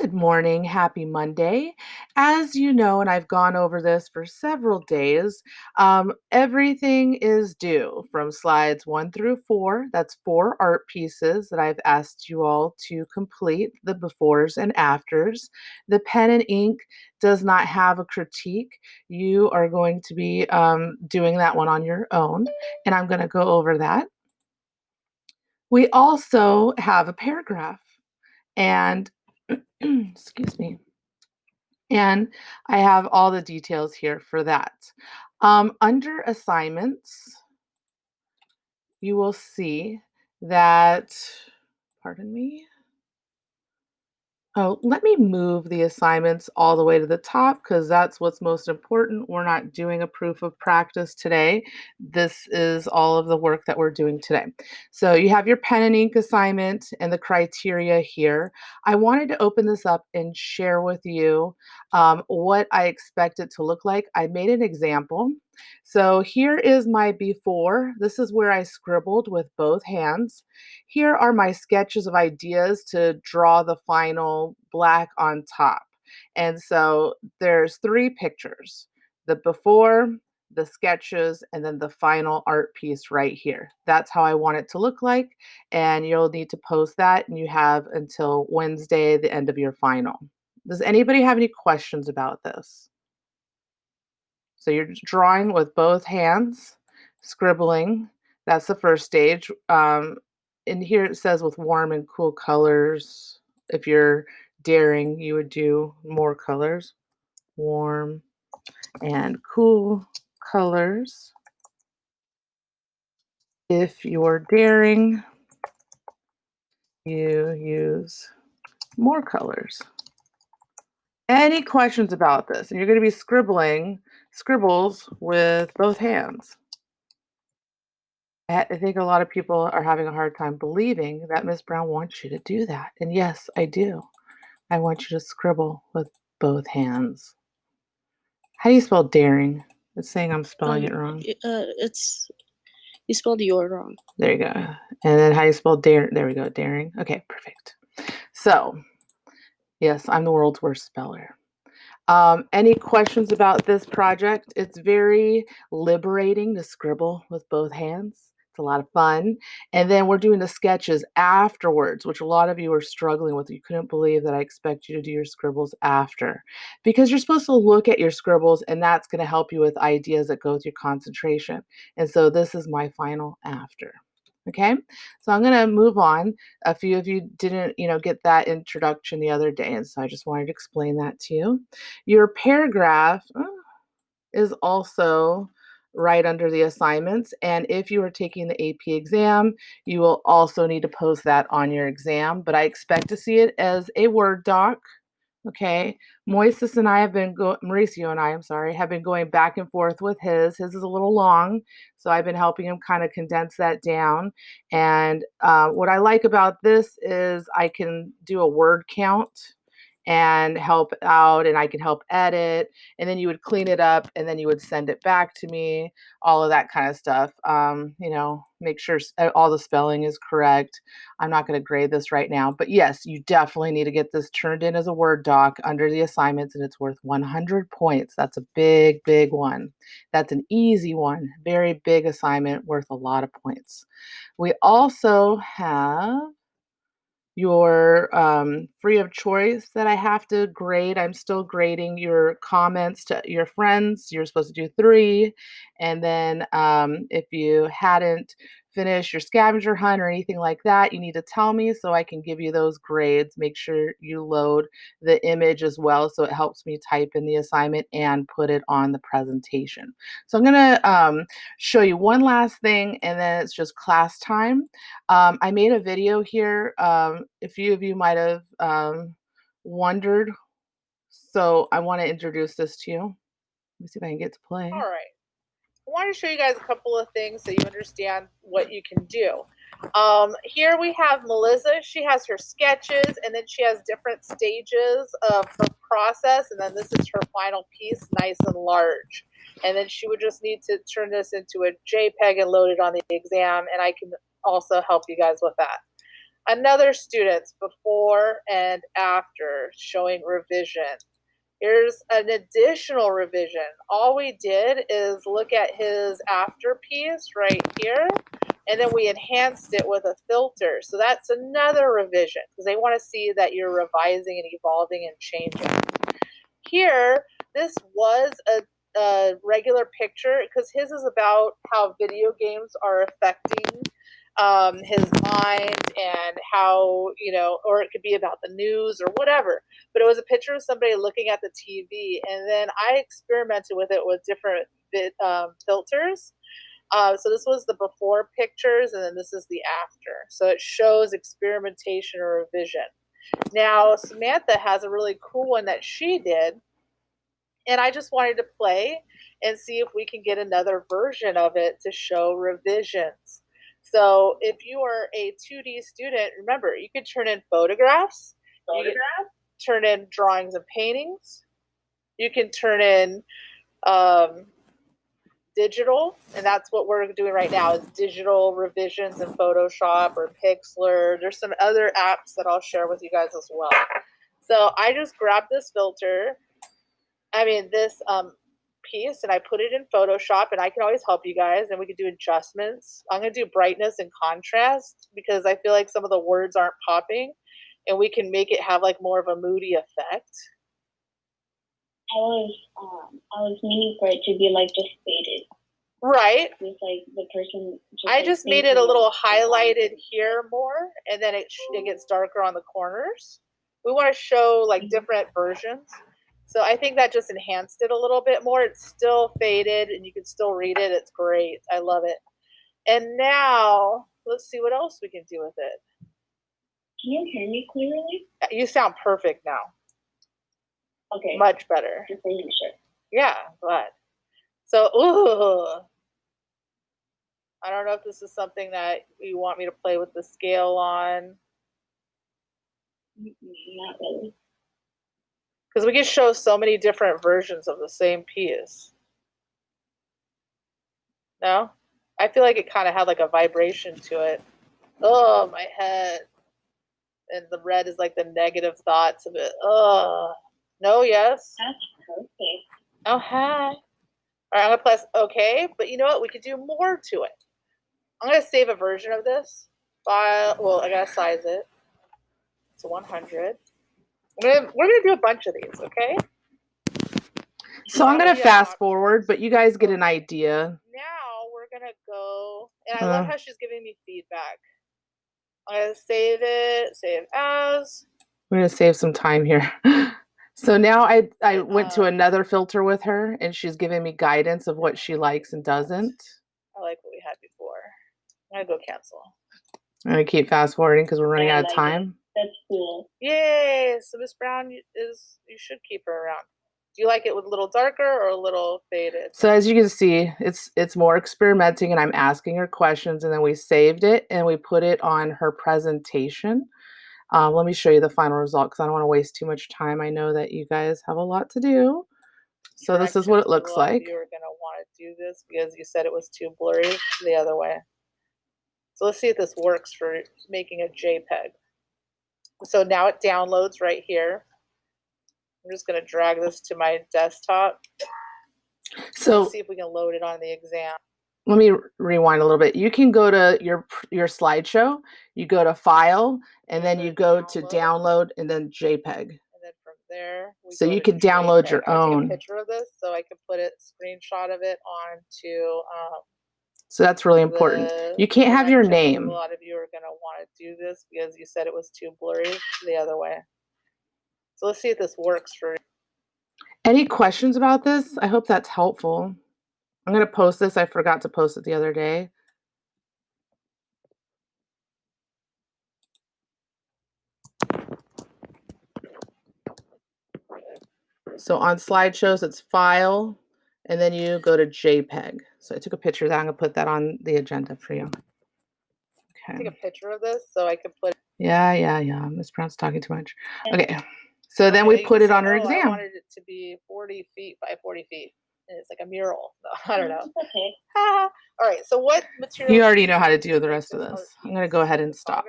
Good morning. Happy Monday. As you know, and I've gone over this for several days, everything is due from slides 1 through 4. That's 4 art pieces that I've asked you all to complete the befores and afters. The pen and ink does not have a critique. You are going to be doing that one on your own, and I'm going to go over that. We also have a paragraph, and excuse me. And I have all the details here for that. Under assignments, you will see that, pardon me. Oh, let me move the assignments all the way to the top because that's what's most important. We're not doing a proof of practice today. This is all of the work that we're doing today. So you have your pen and ink assignment and the criteria here. I wanted to open this up and share with you what I expect it to look like. I made an example. So here is my before. This is where I scribbled with both hands. Here are my sketches of ideas to draw the final black on top. And so there's 3 pictures, the before, the sketches, and then the final art piece right here. That's how I want it to look like. And you'll need to post that, and you have until Wednesday, the end of your final. Does anybody have any questions about this? So you're drawing with both hands, scribbling. That's the first stage. And here it says with warm and cool colors. If you're daring, you would do more colors. Warm and cool colors. If you're daring, you use more colors. Any questions about this? And you're going to be scribbling scribbles with both hands. I think a lot of people are having a hard time believing that Miss Brown wants you to do that. And yes, I do. I want you to scribble with both hands. How do you spell daring? It's saying I'm spelling it wrong. It's you spelled your wrong. There you go. And then how do you spell dare? There we go. Daring. Okay, perfect. So, yes, I'm the world's worst speller. Any questions about this project? It's very liberating to scribble with both hands. It's a lot of fun. And then we're doing the sketches afterwards, which a lot of you are struggling with. You couldn't believe that I expect you to do your scribbles after because you're supposed to look at your scribbles and that's going to help you with ideas that go with your concentration. And so this is my final after. Okay, so I'm going to move on. A few of you didn't, get that introduction the other day, and so I just wanted to explain that to you. Your paragraph is also right under the assignments, and if you are taking the AP exam, you will also need to post that on your exam, but I expect to see it as a Word doc. Okay. Mauricio and I have been going back and forth with his. His is a little long, so I've been helping him kind of condense that down. And what I like about this is I can do a word count and help out, and I can help edit, and then you would clean it up, and then you would send it back to me, all of that kind of stuff. Make sure all the spelling is correct. I'm not going to grade this right now, but yes, you definitely need to get this turned in as a Word doc under the assignments, and it's worth 100 points. That's a big, big one. That's an easy one, very big assignment worth a lot of points. We also have your free of choice that I have to grade. I'm still grading your comments to your friends. You're supposed to do 3. And then if you hadn't finished your scavenger hunt or anything like that, you need to tell me so I can give you those grades. Make sure you load the image as well so it helps me type in the assignment and put it on the presentation. So I'm going to show you one last thing, and then it's just class time. I made a video here. A few of you might have wondered. So I want to introduce this to you. Let me see if I can get to play. All right. I want to show you guys a couple of things so you understand what you can do. Here we have Melissa. She has her sketches, and then she has different stages of her process, and then this is her final piece, nice and large. And then she would just need to turn this into a JPEG and load it on the exam, and I can also help you guys with that. Another student's before and after showing revision. Here's an additional revision. All we did is look at his after piece right here, and then we enhanced it with a filter. So that's another revision because they want to see that you're revising and evolving and changing. Here, this was a regular picture because his is about how video games are affecting his mind and how, you know, or it could be about the news or whatever. But it was a picture of somebody looking at the TV, and then I experimented with it with different filters. So this was the before pictures, and then this is the after. So it shows experimentation or revision. Now, Samantha has a really cool one that she did, and I just wanted to play and see if we can get another version of it to show revisions. So if you are a 2D student, remember, you could turn in photographs, you can turn in drawings and paintings, you can turn in digital, and that's what we're doing right now is digital revisions in Photoshop or Pixlr. There's some other apps that I'll share with you guys as well. So I just grabbed this filter, this piece, and I put it in Photoshop, and I can always help you guys, and we could do adjustments. I'm going to do brightness and contrast because I feel like some of the words aren't popping, and we can make it have like more of a moody effect. I was meaning for it to be like just faded. Right. With like the person. I just made it a little highlighted here more, and then it gets darker on the corners. We want to show like different versions. So I think that just enhanced it a little bit more. It's still faded and you can still read it. It's great. I love it. And now let's see what else we can do with it. Can you hear me clearly? You sound perfect now. Okay. Much better. Just making sure. Yeah, glad. So, ooh. I don't know if this is something that you want me to play with the scale on. Not really. Because we can show so many different versions of the same piece. No? I feel like it kind of had like a vibration to it. Oh, my head. And the red is like the negative thoughts of it. Oh. No, yes? That's perfect. Oh, hi. All right, I'm going to press OK. But you know what? We could do more to it. I'm going to save a version of this file. Well, I got to size it to 100. We're gonna do a bunch of these, okay? So I'm gonna fast forward, but you guys get an idea. Now we're gonna go, and I love how she's giving me feedback. I'm gonna save it, save as. We're gonna save some time here. So now I went to another filter with her, and she's giving me guidance of what she likes and doesn't. I like what we had before. I'm gonna go cancel. I'm gonna keep fast forwarding because we're running out of time. That's cool. Yay! So Miss Brown you should keep her around. Do you like it with a little darker or a little faded? So as you can see, it's more experimenting, and I'm asking her questions, and then we saved it and we put it on her presentation. Let me show you the final result because I don't want to waste too much time. I know that you guys have a lot to do. So this is what it looks like. You were gonna want to do this because you said it was too blurry the other way. So let's see if this works for making a JPEG. So now it downloads right here. I'm just going to drag this to my desktop. So let's see if we can load it on the exam. Let me rewind a little bit. You can go to your slideshow, you go to File, and then you go to Download, and then JPEG. And then from there, so you can download your own. Take a picture of this so I can put a screenshot of it onto. So that's really important. You can't have your name. A lot of you are going to want to do this because you said it was too blurry the other way. So let's see if this works for. Any questions about this? I hope that's helpful. I'm going to post this. I forgot to post it the other day. So on slideshows, it's File, and then you go to JPEG. So I took a picture of that. I'm going to put that on the agenda for you. Okay. Take a picture of this so I can put. Yeah. Miss Brown's talking too much. Okay. So then we put it on her exam. I wanted it to be 40 feet by 40 feet. And it's like a mural. No, I don't know. Okay. All right. So what material? You already know how to do the rest of this. I'm going to go ahead and stop.